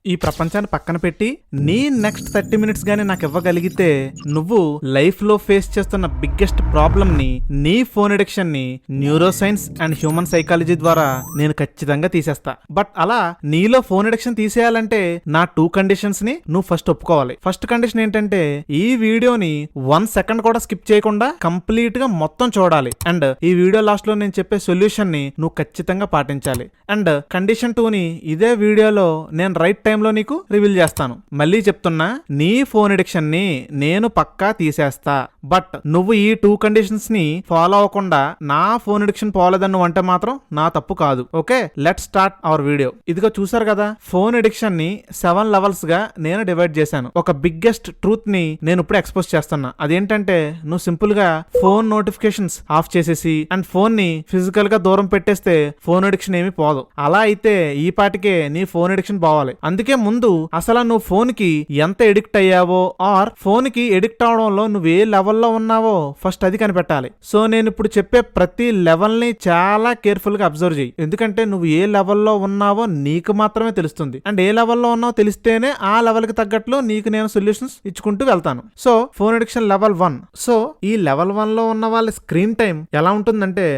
ఈ ప్రపంచాన్ని పక్కన పెట్టి నీ నెక్స్ట్ 30 మినిట్స్ గానీ నాకు ఇవ్వగలిగితే నువ్వు లైఫ్ లో ఫేస్ చేస్తున్న బిగ్గెస్ట్ ప్రాబ్లమ్ ని, నీ ఫోన్ అడిక్షన్ ని neuro science and human psychology ద్వారా నేను ఖచ్చితంగా తీసేస్తా. బట్ అలా నీలో ఫోన్ అడిక్షన్ తీసేయాలంటే నా 2 కండిషన్స్ ని నువ్వు ఫస్ట్ ఒప్పుకోవాలి. ఫస్ట్ కండిషన్ ఏంటంటే ఈ వీడియోని 1 సెకండ్ కూడా స్కిప్ చేయకుండా కంప్లీట్ గా మొత్తం చూడాలి. అండ్ ఈ వీడియో లాస్ట్ లో నేను చెప్పే సొల్యూషన్ ని నువ్వు ఖచ్చితంగా పాటించాలి. అండ్ కండిషన్ 2 ని ఇదే వీడియోలో నేను రైట్ టైంలో నీకు రివీల్ చేస్తాను. మళ్ళీ చెప్తున్నా, నీ ఫోన్ అడిక్షన్ ని నేను పక్కా తీసేస్తా. బట్ నువ్వు ఈ 2 కండిషన్స్ ని ఫాలో అవ్వకుండా నా ఫోన్ అడిక్షన్ పోలేదని నువ్వు అంటే మాత్రం నా తప్పు కాదు. Okay, let's start our video. ఇదిగో చూసారు కదా, ఫోన్ అడిక్షన్ ని 7 లెవెల్స్ గా నేను డివైడ్ చేశాను. ఒక బిగ్గెస్ట్ ట్రూత్ ని నేను ఇప్పుడు ఎక్స్పోజ్ చేస్తున్నా. అదేంటంటే, నువ్వు సింపుల్ గా ఫోన్ నోటిఫికేషన్స్ ఆఫ్ చేసేసి అండ్ ఫోన్ ని ఫిజికల్ గా దూరం పెట్టేస్తే ఫోన్ అడిక్షన్ ఏమి పోదు. అలా అయితే ఈ పాటికే నీ ఫోన్ అడిక్షన్ పోవాలి. అందుకే ముందు అసలు నువ్వు ఫోన్ కి ఎంత ఎడిక్ట్ అయ్యావో ఆర్ ఫోన్ కి ఎడిక్ట్ అవడంలో నువ్వు ఏ లెవెల్లో ఉన్నావో ఫస్ట్ అది కనిపెట్టాలి. సో నేను ఇప్పుడు చెప్పే ప్రతి లెవెల్ ని చాలా కేర్ఫుల్ గా అబ్జర్వ్ చేయి. ఎందుకంటే నువ్వు ఏ లెవెల్లో ఉన్నావో నీకు మాత్రమే తెలుస్తుంది. అండ్ ఏ లెవెల్లో ఉన్నావో తెలిస్తేనే ఆ లెవెల్ కి తగ్గట్లు నీకు నేను సొల్యూషన్స్ ఇచ్చుకుంటూ వెళ్తాను. So phone addiction level 1. So ఈ లెవెల్ 1 లో ఉన్న వాళ్ళ స్క్రీన్ టైం ఎలా ఉంటుందంటే,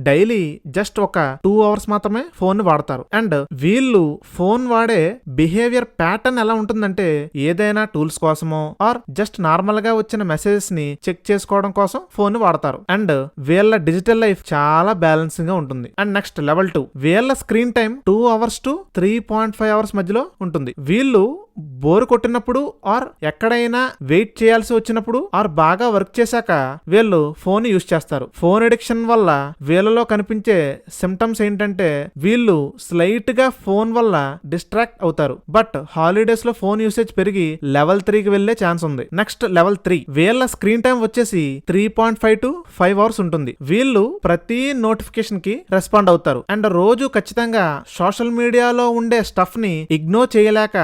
డైలీ జస్ట్ ఒక 2 అవర్స్ మాత్రమే ఫోన్ వాడతారు. అండ్ వీళ్ళు ఫోన్ వాడే బిహేవియర్ ప్యాటర్న్ ఎలా ఉంటుందంటే, ఏదైనా టూల్స్ కోసమో ఆర్ జస్ట్ నార్మల్ గా వచ్చిన మెసేజెస్ ని చెక్ చేసుకోవడం కోసం ఫోన్ వాడతారు. అండ్ వీళ్ళ డిజిటల్ లైఫ్ చాలా బ్యాలెన్సింగ్ గా ఉంటుంది. అండ్ నెక్స్ట్ లెవెల్ 2, వీళ్ళ screen time 2 hours to 3.5 hours మధ్యలో ఉంటుంది. వీళ్ళు బోర్ కొట్టినప్పుడు ఆర్ ఎక్కడైనా వెయిట్ చేయాల్సి వచ్చినప్పుడు ఆర్ బాగా వర్క్ చేశాక వీళ్ళు ఫోన్ యూజ్ చేస్తారు. ఫోన్ అడిక్షన్ వల్ల వీళ్ళలో కనిపించే సిమ్టమ్స్ ఏంటంటే, వీళ్ళు స్లైట్ గా ఫోన్ వల్ల డిస్ట్రాక్ట్ అవుతారు. బట్ హాలిడేస్ లో ఫోన్ యూసేజ్ పెరిగి లెవెల్ 3కి వెళ్లే ఛాన్స్ ఉంది. నెక్స్ట్ లెవెల్ 3, వీళ్ళ స్క్రీన్ టైం వచ్చేసి 3.5 to 5 అవర్స్ ఉంటుంది. వీళ్ళు ప్రతి నోటిఫికేషన్ కి రెస్పాండ్ అవుతారు. అండ్ రోజు ఖచ్చితంగా సోషల్ మీడియాలో ఉండే స్టఫ్ ని ఇగ్నోర్ చేయలేక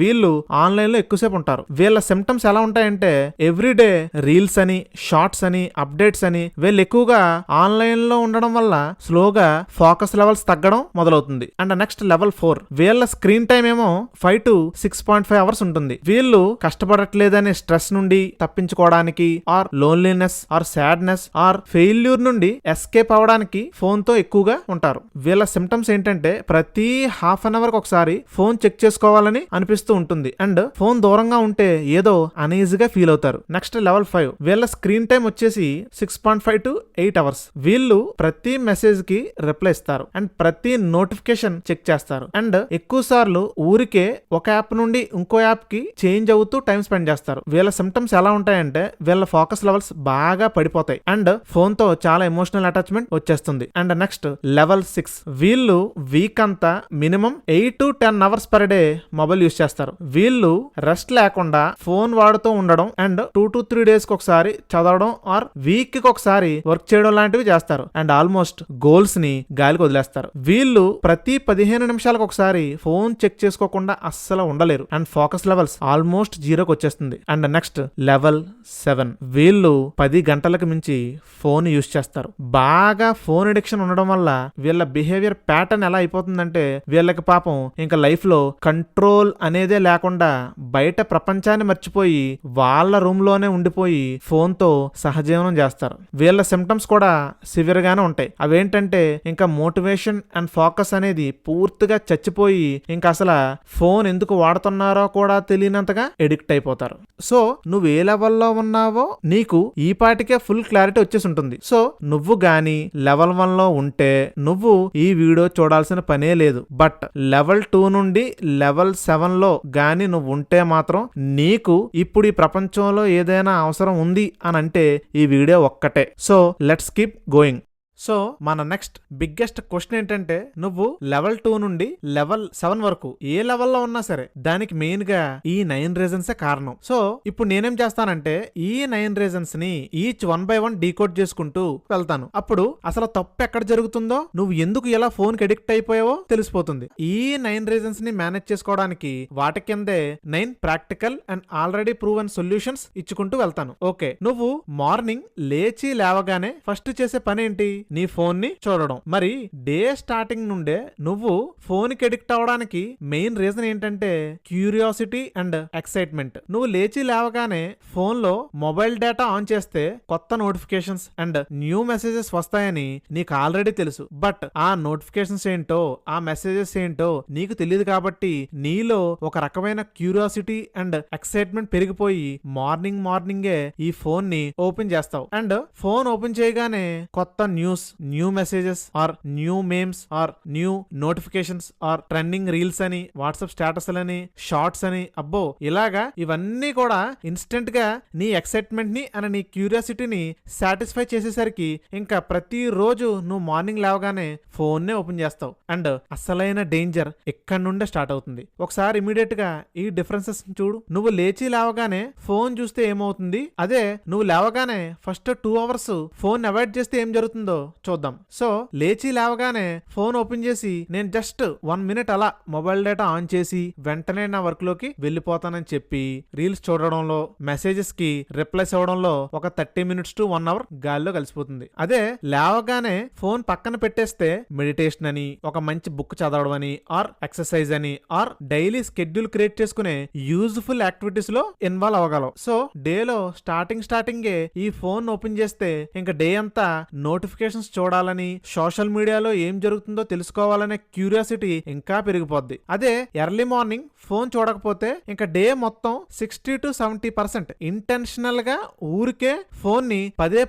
వీళ్ళు ఆన్లైన్ లో ఎక్కువసేపు ఉంటారు. వీళ్ళ సిమ్టమ్స్ ఎలా ఉంటాయంటే, ఎవ్రీడే రీల్స్ అని, షార్ట్స్ అని, అప్డేట్స్ అని, వీళ్ళు ఎక్కువగా ఆన్లైన్ లో ఉండడం వల్ల స్లోగా ఫోకస్ లెవెల్స్ తగ్గడం మొదలవుతుంది. అండ్ నెక్స్ట్ లెవెల్ 4, వీళ్ళ స్క్రీన్ టైం ఏమో 5 to 6.5 అవర్స్ ఉంటుంది. వీళ్ళు కష్టపడట్లేదనే స్ట్రెస్ నుండి తప్పించుకోవడానికి or loneliness or sadness or failure నుండి ఎస్కేప్ అవడానికి ఫోన్ తో ఎక్కువగా ఉంటారు. వీళ్ళ సిమ్టమ్స్ ఏంటంటే, ప్రతి హాఫ్ అన్ అవర్ ఒకసారి ఫోన్ చెక్ చేసుకోవాలని అనిపిస్తూ ఉంటుంది. అండ్ ఫోన్ దూరంగా ఉంటే ఏదో అనీజీగా ఫీల్ అవుతారు. నెక్స్ట్ లెవెల్ 5, వీళ్ళ స్క్రీన్ టైం వచ్చేసి 6.5 to 8 అవర్స్. వీళ్ళు ప్రతి మెసేజ్ కి రిప్లై ఇస్తారు అండ్ ప్రతి నోటిఫికేషన్ చెక్ చేస్తారు. అండ్ ఎక్కువ సార్లు ఊరికే ఒక యాప్ నుండి ఇంకో యాప్ కి చేంజ్ అవుతూ టైం స్పెండ్ చేస్తారు. వీళ్ళ సిమ్టమ్స్ ఎలా ఉంటాయంటే, వీళ్ళ ఫోకస్ లెవెల్స్ బాగా పడిపోతాయి అండ్ ఫోన్ తో చాలా ఎమోషనల్ అటాచ్మెంట్ వచ్చేస్తుంది. అండ్ నెక్స్ట్ లెవెల్ 6, వీళ్ళు వీక్ అంతా minimum 8 to 10 hours per day mobile use చేస్తారు. వీళ్ళు రెస్ట్ లేకుండా ఫోన్ వాడుతూ ఉండడం అండ్ 2 to 3 డేస్ కి ఒకసారి చదవడం ఆర్ వీక్ కి ఒకసారి వర్క్ చేయడం లాంటివి చేస్తారు. అండ్ ఆల్మోస్ట్ గోల్స్ ని గాలికి వదిలేస్తారు. వీళ్ళు ప్రతి 15 నిమిషాలకు ఒకసారి ఫోన్ చెక్ చేసుకోకుండా అస్సలు ఉండలేరు అండ్ ఫోకస్ లెవెల్స్ ఆల్మోస్ట్ 0కి వచ్చేస్తుంది. అండ్ నెక్స్ట్ లెవెల్ 7, వీళ్ళు 10 గంటలకు మించి ఫోన్ యూజ్ చేస్తారు. బాగా ఫోన్ అడిక్షన్ ఉండడం వల్ల వీళ్ళ బిహేవియర్ ప్యాటర్న్ ఎలా అయిపోతుందంటే, వీళ్ళకి పాపం ఇంకా లైఫ్ లో కంట్రోల్ అనేదే లేకుండా బయట ప్రపంచాన్ని మర్చిపోయి వాళ్ళ రూమ్ లోనే ఉండిపోయి ఫోన్ తో సహజీవనం చేస్తారు. వీళ్ళ సిమ్టమ్స్ కూడా సివియర్ గానే ఉంటాయి. అవేంటంటే, ఇంకా మోటివేషన్ అండ్ ఫోకస్ అనేది పూర్తిగా చచ్చిపోయి ఇంకా అసలు ఫోన్ ఎందుకు వాడుతున్నారో కూడా తెలియనంతగా ఎడిక్ట్ అయిపోతారు. సో నువ్వు ఏ లెవెల్లో ఉన్నావో నీకు ఈ పాటికే ఫుల్ క్లారిటీ వచ్చేసి ఉంటుంది. సో నువ్వు గాని లెవెల్ 1 లో ఉంటే నువ్వు ఈ వీడియో చూడాల్సిన పనే లేదు. బట్ లెవెల్ 2 నుండి లెవెల్ 7 లో గాని నువ్వు ఉంటే మాత్రం నీకు ఇప్పుడు ఈ ప్రపంచంలో ఏదైనా అవసరం ఉంది అని అంటే ఈ వీడియో ఒక్కటే. So let's keep going. So మన నెక్స్ట్ బిగ్గెస్ట్ క్వశ్చన్ ఏంటంటే, నువ్వు లెవెల్ 2 నుండి లెవెల్ 7 వరకు ఏ లెవెల్లో ఉన్నా సరే దానికి మెయిన్ గా ఈ 9 రీజన్స్ కారణం. సో ఇప్పుడు నేనేం చేస్తానంటే, ఈ 9 రీజన్స్ ని ఈచ్ 1 by 1 డీకోడ్ చేసుకుంటూ వెళ్తాను. అప్పుడు అసలు తప్పు ఎక్కడ జరుగుతుందో, నువ్వు ఎందుకు ఎలా ఫోన్ కి అడిక్ట్ అయిపోయావో తెలిసిపోతుంది. ఈ 9 రీజన్స్ ని మేనేజ్ చేసుకోవడానికి వాటి కిందే 9 practical and already proven solutions ఇచ్చుకుంటూ వెళ్తాను. ఓకే, నువ్వు మార్నింగ్ లేచి లేవగానే ఫస్ట్ చేసే పని ఏంటి? నీ ఫోన్ ని చూడడం. మరి డే స్టార్టింగ్ నుండే నువ్వు ఫోన్ కి ఎడిక్ట్ అవడానికి మెయిన్ రీజన్ ఏంటంటే క్యూరియాసిటీ అండ్ ఎక్సైట్మెంట్. నువ్వు లేచి లేవగానే ఫోన్ లో మొబైల్ డేటా ఆన్ చేస్తే కొత్త నోటిఫికేషన్స్ అండ్ న్యూ మెసేజెస్ వస్తాయని నీకు ఆల్రెడీ తెలుసు. బట్ ఆ నోటిఫికేషన్స్ ఏంటో, ఆ మెసేజెస్ ఏంటో నీకు తెలియదు కాబట్టి నీలో ఒక రకమైన క్యూరియాసిటీ అండ్ ఎక్సైట్మెంట్ పెరిగిపోయి మార్నింగే ఈ ఫోన్ ని ఓపెన్ చేస్తావు. అండ్ ఫోన్ ఓపెన్ చేయగానే కొత్త news, new messages or new memes or new notifications or trending reels అని, వాట్సాప్ స్టేటస్ అని, షార్ట్స్ అని, అబ్బో ఇలాగా ఇవన్నీ కూడా ఇన్స్టెంట్ గా నీ ఎక్సైట్మెంట్ ని అండ్ నీ క్యూరియాసిటీని సాటిస్ఫై చేసేసరికి ఇంకా ప్రతి రోజు నువ్వు మార్నింగ్ లేవగానే ఫోన్ నే ఓపెన్ చేస్తావు. అండ్ అసలైన డేంజర్ ఇక్కడ నుండే స్టార్ట్ అవుతుంది. ఒకసారి ఇమీడియట్ గా ఈ డిఫరెన్సెస్ చూడు. నువ్వు లేచి లేవగానే ఫోన్ చూస్తే ఏమవుతుంది, అదే నువ్వు లేవగానే ఫస్ట్ 2 hours ఫోన్ అవాయిడ్ చేస్తే ఏం జరుగుతుందో చూద్దాం. సో లేచి లేవగానే ఫోన్ ఓపెన్ చేసి నేను జస్ట్ 1 minute అలా మొబైల్ డేటా ఆన్ చేసి వెంటనే నా వర్క్ లోకి వెళ్ళిపోతానని చెప్పి రీల్స్ చూడడంలో, మెసేజెస్ కి రిప్లైస్ ఇవ్వడంలో ఒక 30 minutes to 1 hour గాల్లో కలిసిపోతుంది. అదే లేవగానే ఫోన్ పక్కన పెట్టేస్తే మెడిటేషన్ అని, ఒక మంచి బుక్ చదవడం అని, ఆర్ ఎక్సర్సైజ్ అని, ఆర్ డైలీ స్కెడ్యూల్ క్రియేట్ చేసుకునే యూజ్ఫుల్ యాక్టివిటీస్ లో ఇన్వాల్వ్ అవ్వగలవు. సో డేలో స్టార్టింగే ఈ ఫోన్ ఓపెన్ చేస్తే ఇంకా డే అంతా నోటిఫికేషన్స్ చూడాలని, సోషల్ మీడియాలో ఏం జరుగుతుందో తెలుసుకోవాలనే క్యూరియాసిటీ ఇంకా పెరిగిపోద్ది. అదే ఎర్లీ మార్నింగ్ ఫోన్ చూడకపోతే ఇంకా డే మొత్తం 60 to 70% ఇంటెన్షనల్ గా ఊరికే ఫోన్ ని పదే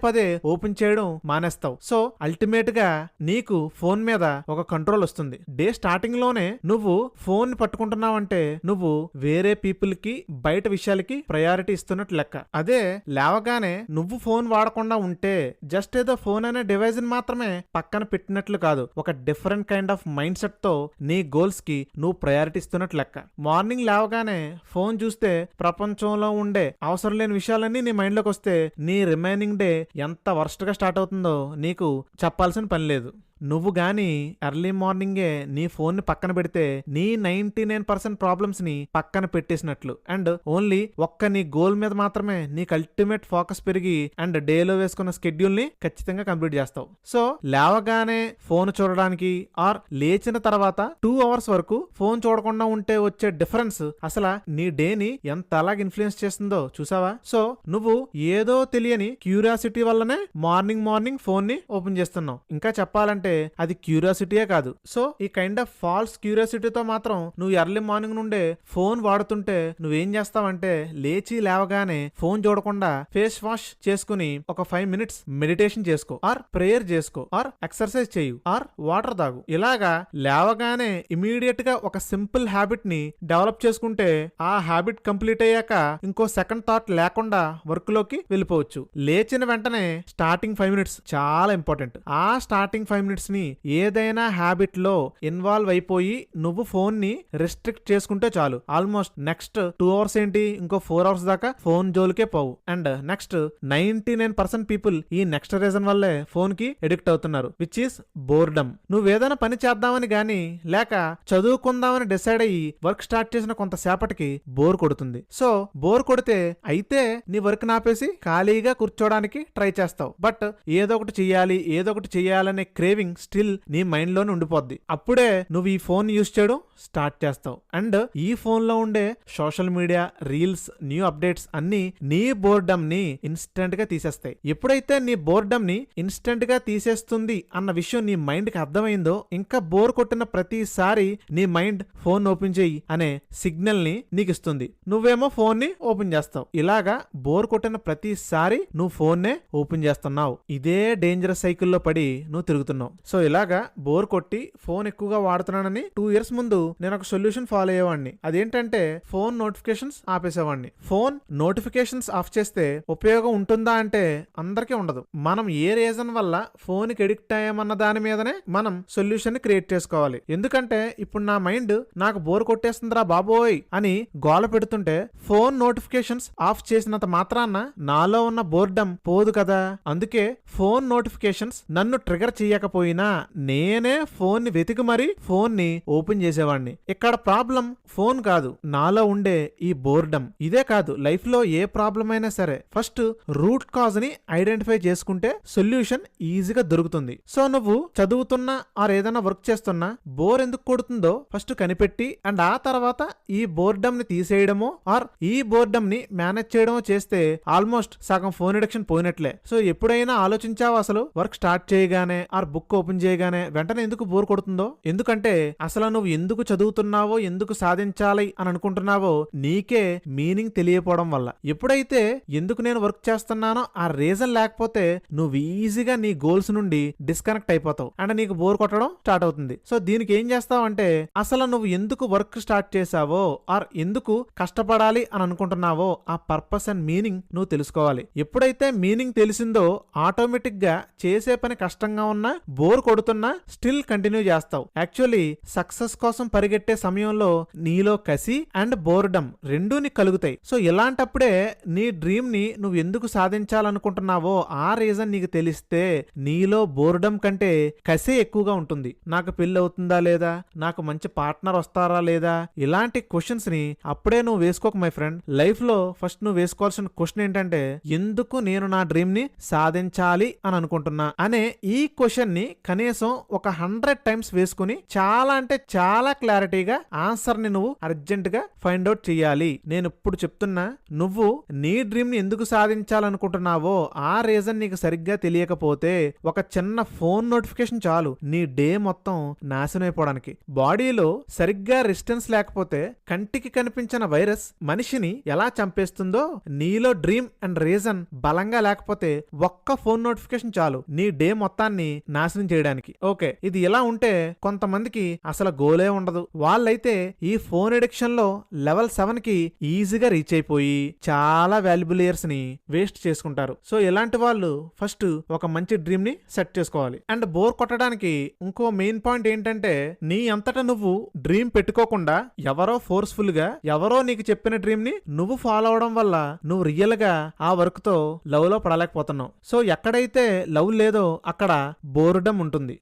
ఓపెన్ చేయడం మానేస్తావు. సో అల్టిమేట్ గా నీకు ఫోన్ మీద ఒక కంట్రోల్ వస్తుంది. డే స్టార్టింగ్ లోనే నువ్వు ఫోన్ పట్టుకుంటున్నావంటే నువ్వు వేరే పీపుల్ కి, బయట విషయాలకి ప్రయారిటీ ఇస్తున్నట్టు లెక్క. అదే లేవగానే నువ్వు ఫోన్ వాడకుండా ఉంటే జస్ట్ ఏదో ఫోన్ అనే డివైజ్ ని మాత్రమే పక్కన పెట్టినట్లు కాదు, ఒక different kind of mind set తో నీ గోల్స్ కి నువ్వు ప్రయారిటీ ఇస్తున్నట్టు లెక్క. మార్నింగ్ లేవగానే ఫోన్ చూస్తే ప్రపంచంలో ఉండే అవసరం లేని విషయాలన్నీ నీ మైండ్ లోకి వస్తే నీ రిమైనింగ్ డే ఎంత వర్స్ట్ గా స్టార్ట్ అవుతుందో నీకు చెప్పాల్సిన పని లేదు. నువ్వు గాని ఎర్లీ మార్నింగే నీ ఫోన్ ని పక్కన పెడితే నీ 99% ప్రాబ్లమ్స్ ని పక్కన పెట్టేసినట్లు. అండ్ ఓన్లీ ఒక్క నీ గోల్ మీద మాత్రమే నీకు అల్టిమేట్ ఫోకస్ పెరిగి అండ్ డేలో వేసుకున్న స్కెడ్యూల్ ని ఖచ్చితంగా కంప్లీట్ చేస్తావు. సో లేవగానే ఫోన్ చూడడానికి ఆర్ లేచిన తర్వాత 2 hours వరకు ఫోన్ చూడకుండా ఉంటే వచ్చే డిఫరెన్స్ అసలు నీ డే ని ఎంత అలాగ ఇన్ఫ్లుయెన్స్ చేస్తుందో చూసావా? సో నువ్వు ఏదో తెలియని క్యూరియాసిటీ వల్లనే మార్నింగ్ ఫోన్ ని ఓపెన్ చేస్తున్నావు. ఇంకా చెప్పాలంటే అది క్యూరియాసిటీయే కాదు. సో ఈ కైండ్ ఆఫ్ ఫాల్స్ క్యూరియాసిటీతో మాత్రం నువ్వు ఎర్లీ మార్నింగ్ నుండే ఫోన్ వాడుతుంటే నువ్వేం చేస్తావంటే లేచి లేవగానే ఫోన్ చూడకుండా ఫేస్ వాష్ చేసుకుని ఒక 5 minutes మెడిటేషన్ చేసుకో, ఆర్ ప్రేయర్ చేసుకో, ఆర్ ఎక్సర్సైజ్ చేయు, ఆర్ వాటర్ తాగు. ఇలాగా లేవగానే ఇమీడియట్ గా ఒక సింపుల్ హ్యాబిట్ ని డెవలప్ చేసుకుంటే ఆ హ్యాబిట్ కంప్లీట్ అయ్యాక ఇంకో సెకండ్ థాట్ లేకుండా వర్క్ లోకి వెళ్ళిపోవచ్చు. లేచిన వెంటనే స్టార్టింగ్ 5 minutes చాలా ఇంపార్టెంట్. ఆ స్టార్టింగ్ 5 minutes ని ఏదైనా హ్యాబిట్ లో ఇన్వాల్వ్ అయిపోయి నువ్వు ఫోన్ ని రెస్ట్రిక్ట్ చేసుకుంటే చాలు. ఆల్మోస్ట్ నెక్స్ట్ 2 hours ఏంటి, ఇంకో 4 hours దాకా ఫోన్ జోలికే పోవు. అండ్ నెక్స్ట్ 99% పీపుల్ ఈ నెక్స్ట్ రీజన్ వల్లే ఫోన్ కి ఎడిక్ట్ అవుతున్నారు, విచ్ ఈస్ బోర్డమ్. నువ్వేదైనా పని చేద్దామని గాని లేక చదువుకుందామని డిసైడ్ అయ్యి వర్క్ స్టార్ట్ చేసిన కొంతసేపటికి బోర్ కొడుతుంది. సో బోర్ కొడితే అయితే నీ వర్క్ నాపేసి ఖాళీగా కూర్చోడానికి ట్రై చేస్తావు. బట్ ఏదో ఒకటి చెయ్యాలనే క్రేవింగ్ స్టిల్ నీ మైండ్ లోనే ఉండిపోద్ది. అప్పుడే నువ్వు ఈ ఫోన్ యూజ్ చేయడం స్టార్ట్ చేస్తావు. అండ్ ఈ ఫోన్ లో ఉండే social media, reels, new updates అన్ని నీ బోర్డమ్ ని ఇన్స్టెంట్ గా తీసేస్తాయి. ఎప్పుడైతే నీ బోర్డమ్ ని ఇన్స్టెంట్ గా తీసేస్తుంది అన్న విషయం నీ మైండ్ కి అర్థమైందో ఇంకా బోర్ కొట్టిన ప్రతిసారి నీ మైండ్ ఫోన్ ఓపెన్ చేయి అనే సిగ్నల్ ని నీకు ఇస్తుంది. నువ్వేమో ఫోన్ ని ఓపెన్ చేస్తావు. ఇలాగా బోర్ కొట్టిన ప్రతిసారి నువ్వు ఫోన్ నే ఓపెన్ చేస్తున్నావు. ఇదే డేంజరస్ సైకిల్లో పడి నువ్వు తిరుగుతున్నావు. సో ఇలాగా బోర్ కొట్టి ఫోన్ ఎక్కువగా వాడుతున్నానని 2 years ముందు నేను ఒక సొల్యూషన్ ఫాలో అయ్యేవాడిని. అదేంటంటే ఫోన్ నోటిఫికేషన్స్ ఆపేసేవాడిని. ఫోన్ నోటిఫికేషన్స్ ఆఫ్ చేస్తే ఉపయోగం ఉంటుందా అంటే అందరికీ ఉండదు. మనం ఏ రీజన్ వల్ల ఫోన్ కి ఎడిక్ట్ అయ్యామన్న దాని మీదనే మనం సొల్యూషన్ ని క్రియేట్ చేసుకోవాలి. ఎందుకంటే ఇప్పుడు నా మైండ్ నాకు బోర్ కొట్టేస్తుందిరా బాబోయ్ అని గోల పెడుతుంటే ఫోన్ నోటిఫికేషన్స్ ఆఫ్ చేసినంత మాత్రాన నాలో ఉన్న బోర్డమ్ పోదు కదా. అందుకే ఫోన్ నోటిఫికేషన్స్ నన్ను ట్రిగర్ చేయకపోయి లేకపోయినా నేనే ఫోన్ ని వెతికి మరీ ఫోన్ ని ఓపెన్ చేసేవాడిని. ఇక్కడ ప్రాబ్లం ఫోన్ కాదు, నాలో ఉండే ఈ బోర్డమ్. ఇదే కాదు, లైఫ్ లో ఏ ప్రాబ్లం అయినా సరే ఫస్ట్ రూట్ కాజ్ ని ఐడెంటిఫై చేసుకుంటే సొల్యూషన్ ఈజీగా దొరుకుతుంది. సో నువ్వు చదువుతున్నా ఆర్ ఏదైనా వర్క్ చేస్తున్నా బోర్ ఎందుకు కొడుతుందో ఫస్ట్ కనిపెట్టి అండ్ ఆ తర్వాత ఈ బోర్డమ్ ని తీసేయడమో ఆర్ ఈ బోర్డమ్ ని మేనేజ్ చేయడమో చేస్తే ఆల్మోస్ట్ సగం ఫోన్ అడిక్షన్ పోయినట్లే. సో ఎప్పుడైనా ఆలోచించావా అసలు వర్క్ స్టార్ట్ చేయగానే ఆర్ బుక్ ఓపెన్ చేయగానే వెంటనే ఎందుకు బోర్ కొడుతుందో? ఎందుకంటే అసలు నువ్వు ఎందుకు చదువుతున్నావో, ఎందుకు సాధించాలి అని అనుకుంటున్నావో నీకే మీనింగ్ తెలియపోవడం వల్ల. ఎప్పుడైతే ఎందుకు నేను వర్క్ చేస్తున్నానో ఆ రీజన్ లేకపోతే నువ్వు ఈజీగా నీ గోల్స్ నుండి డిస్కనెక్ట్ అయిపోతావు అండ్ నీకు బోర్ కొట్టడం స్టార్ట్ అవుతుంది. సో దీనికి ఏం చేస్తావు అంటే అసలు నువ్వు ఎందుకు వర్క్ స్టార్ట్ చేసావో ఆర్ ఎందుకు కష్టపడాలి అని అనుకుంటున్నావో ఆ పర్పస్ అండ్ మీనింగ్ నువ్వు తెలుసుకోవాలి. ఎప్పుడైతే మీనింగ్ తెలిసిందో ఆటోమేటిక్ గా చేసే పని కష్టంగా ఉన్నా బోర్ కొడుతున్నా స్టిల్ కంటిన్యూ చేస్తావు. యాక్చువల్లీ సక్సెస్ కోసం పరిగెట్టే సమయంలో నీలో కసి అండ్ బోర్డమ్ రెండూ నీకు కలుగుతాయి. సో ఇలాంటప్పుడే నీ డ్రీమ్ ని నువ్వు ఎందుకు సాధించాలనుకుంటున్నావో ఆ రీజన్ నీకు తెలిస్తే నీలో బోర్డమ్ కంటే కసే ఎక్కువగా ఉంటుంది. నాకు పెళ్లి అవుతుందా లేదా, నాకు మంచి పార్ట్నర్ వస్తారా లేదా, ఇలాంటి క్వశ్చన్స్ ని అప్పుడే నువ్వు వేసుకోక మై ఫ్రెండ్. లైఫ్ లో ఫస్ట్ నువ్వు వేసుకోవాల్సిన క్వశ్చన్ ఏంటంటే ఎందుకు నేను నా డ్రీమ్ ని సాధించాలి అని అనుకుంటున్నా అనే ఈ క్వశ్చన్ ని కనీసం ఒక 100 టైమ్స్ వేసుకుని చాలా అంటే చాలా క్లారిటీగా ఆన్సర్ ని నువ్వు అర్జెంట్ గా ఫైండ్ అవుట్ చేయాలి. నేను ఇప్పుడు చెప్తున్నా, నువ్వు నీ డ్రీమ్ ని ఎందుకు సాధించాలనుకుంటున్నావో ఆ రీజన్ నీకు సరిగ్గా తెలియకపోతే ఒక చిన్న ఫోన్ నోటిఫికేషన్ చాలు నీ డే మొత్తం నాశనం అయిపోవడానికి. బాడీలో సరిగ్గా రెసిస్టెన్స్ లేకపోతే కంటికి కనిపించిన వైరస్ మనిషిని ఎలా చంపేస్తుందో నీలో డ్రీమ్ అండ్ రీజన్ బలంగా లేకపోతే ఒక్క ఫోన్ నోటిఫికేషన్ చాలు నీ డే మొత్తాన్ని నాశనం చేయడానికి. ఓకే, ఇది ఎలా ఉంటే కొంతమందికి అసలు గోలే ఉండదు. వాళ్ళైతే ఈ ఫోన్ ఎడిక్షన్ లో లెవెల్ 7 కి ఈజీగా రీచ్ అయిపోయి చాలా వాల్యుబుల్ ఇయర్స్ ని వేస్ట్ చేసుకుంటారు. సో ఇలాంటి వాళ్ళు ఫస్ట్ ఒక మంచి డ్రీమ్ ని సెట్ చేసుకోవాలి. అండ్ బోర్ కొట్టడానికి ఇంకో మెయిన్ పాయింట్ ఏంటంటే నీ అంతటా నువ్వు డ్రీమ్ పెట్టుకోకుండా ఎవరో ఫోర్స్ఫుల్ గా ఎవరో నీకు చెప్పిన డ్రీమ్ ని నువ్వు ఫాలో అవడం వల్ల నువ్వు రియల్ గా ఆ వర్క్ తో లవ్ లో పడలేకపోతున్నావు. సో ఎక్కడైతే లవ్ లేదో అక్కడ బోర్డమ్ ఉంటుంది.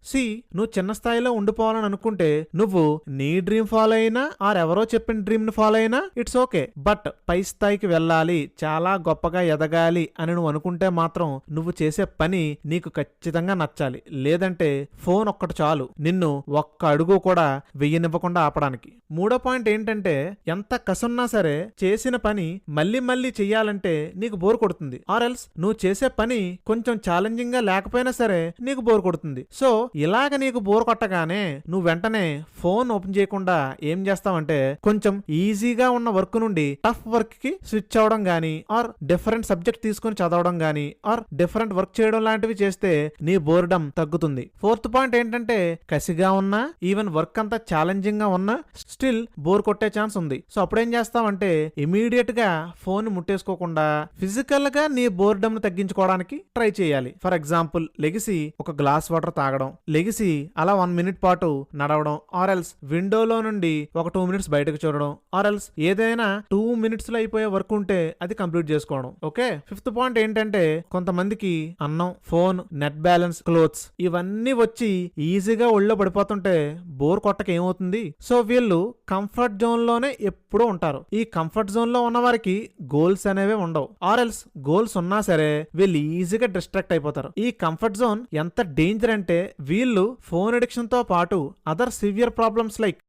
నువ్వు చిన్న స్థాయిలో ఉండిపోవాలని అనుకుంటే నువ్వు నీ డ్రీమ్ ఫాలో అయినా ఆర్ ఎవరో చెప్పిన డ్రీమ్ ని ఫాలో అయినా ఇట్స్ ఓకే. బట్ పై స్థాయికి వెళ్ళాలి, చాలా గొప్పగా ఎదగాలి అని నువ్వు అనుకుంటే మాత్రం నువ్వు చేసే పని నీకు ఖచ్చితంగా నచ్చాలి. లేదంటే ఫోన్ ఒక్కటి చాలు నిన్ను ఒక్క అడుగు కూడా వెయ్యనివ్వకుండా ఆపడానికి. మూడో పాయింట్ ఏంటంటే ఎంత కసున్నా సరే చేసిన పని మళ్ళీ మళ్ళీ చెయ్యాలంటే నీకు బోర్ కొడుతుంది. ఆర్ ఎల్స్ నువ్వు చేసే పని కొంచెం ఛాలెంజింగ్ గా లేకపోయినా సరే నీకు బోర్ కొడుతుంది. సో ఇలాగ నీకు బోర్ కొట్టగానే నువ్వు వెంటనే ఫోన్ ఓపెన్ చేయకుండా ఏం చేస్తావంటే కొంచెం ఈజీగా ఉన్న వర్క్ నుండి టఫ్ వర్క్ కి స్విచ్ అవడం గానీ ఆర్ డిఫరెంట్ సబ్జెక్ట్ తీసుకుని చదవడం గానీ ఆర్ డిఫరెంట్ వర్క్ చేయడం లాంటివి చేస్తే నీ బోర్డమ్ తగ్గుతుంది. ఫోర్త్ పాయింట్ ఏంటంటే కసిగా ఉన్నా ఈవెన్ వర్క్ అంతా ఛాలెంజింగ్ గా ఉన్నా స్టిల్ బోర్ కొట్టే ఛాన్స్ ఉంది. సో అప్పుడేం చేస్తావంటే ఇమీడియట్ గా ఫోన్ ముట్టేసుకోకుండా ఫిజికల్ గా నీ బోర్డమ్ ను తగ్గించుకోవడానికి ట్రై చేయాలి. ఫర్ ఎగ్జాంపుల్ లెగిసి ఒక గ్లాస్ వాటర్ తాగడం, లెగిసి అలా 1 మినిట్ పాటు నడవడం, ఆర్ ఎల్స్ విండోలో నుండి ఒక 2 మినిట్స్ బయటకు చూడడం, ఆర్ ఎల్స్ ఏదైనా 2 మినిట్స్ లో అయిపోయే వర్క్ ఉంటే అది కంప్లీట్ చేసుకోవడం. ఓకే, ఫిఫ్త్ పాయింట్ ఏంటంటే కొంతమందికి అన్నం, ఫోన్, నెట్ బ్యాలెన్స్, క్లోత్స్ ఇవన్నీ వచ్చి ఈజీగా ఒళ్ళో పడిపోతుంటే బోర్ కొట్టక ఏమవుతుంది? సో వీళ్ళు కంఫర్ట్ జోన్ లోనే ఎప్పుడూ ఉంటారు. ఈ కంఫర్ట్ జోన్ లో ఉన్న వారికి గోల్స్ అనేవి ఉండవు. ఆర్ ఎల్స్ గోల్స్ ఉన్నా సరే వీళ్ళు ఈజీగా డిస్ట్రాక్ట్ అయిపోతారు. ఈ కంఫర్ట్ జోన్ ఎంత డేంజర్ అంటే వీళ్ళు ఫోన్ అడిక్షన్ తో పాటు అదర్ సివియర్ ప్రాబ్లమ్స్ లైక్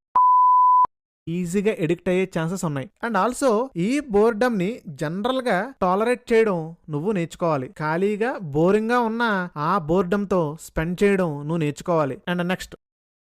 ఈజీగా ఎడిక్ట్ అయ్యే ఛాన్సెస్ ఉన్నాయి. అండ్ ఆల్సో ఈ బోర్డమ్ ని జనరల్ గా టాలరేట్ చేయడం నువ్వు నేర్చుకోవాలి. ఖాళీగా బోరింగ్ గా ఉన్న ఆ బోర్డమ్ తో స్పెండ్ చేయడం నువ్వు నేర్చుకోవాలి. అండ్ నెక్స్ట్